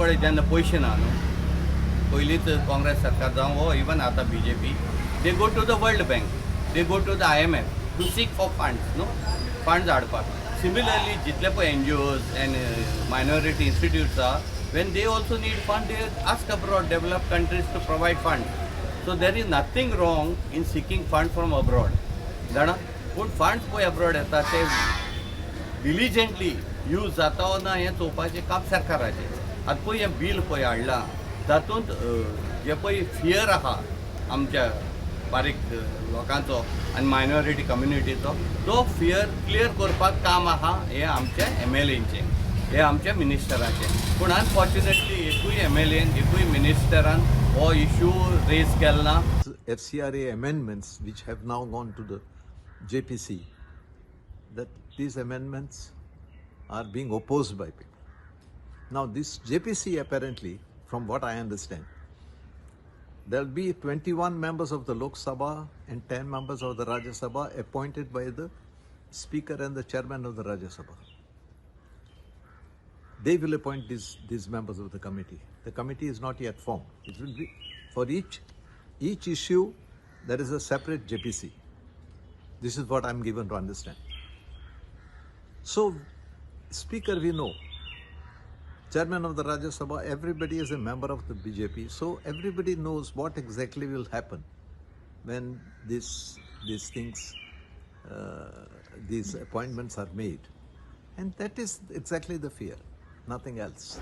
कडेन जेन्ना पयशे ना न्हू, पयलींच काँग्रेस सरकार जावं वो इवन आतां BJP, they go to the world bank, they go to the IMF to seek for funds न्हू, फंड्स हाडपाक. Similarly, जितले पळय NGOs and minority institutes are, when they also need fund, they ask abroad, developed countries to provide funds. So there is nothing wrong in seeking funds from abroad. जाणा, पूण funds पळय abroad येता ते diligently use जाता वो ना हें चोवपाचें काम सरकाराचें. आतां पळय हें बील पळय हाडलां, तातूंत जे पळय फियर आहा आमच्या बारीक लोकांचो आनी मायनॉरिटी कम्युनिटीचो, तो फियर क्लियर करपाक काम आहा हें आमच्या MLAंचें, हें आमच्या मिनिस्टराचें. पूण अनफॉर्च्युनेटली एकूय MLAन, एकूय मिनिस्टरान हो इश्यू रेज केलो ना. FCRA amendments which have now gone to the JPC, that these amendments are being opposed by people. Now this JPC apparently, from what I understand, there will be 21 members of the Lok Sabha and 10 members of the Rajya Sabha appointed by the Speaker and the Chairman of the Rajya Sabha. They will appoint these members of the committee. The committee is not yet formed. It will be for each issue there is a separate JPC. This is what I am given to understand. So, Speaker we know, Chairman of the Rajya Sabha, everybody is a member of the BJP, so everybody knows what exactly will happen when these things, these appointments are made. And that is exactly the fear, nothing else.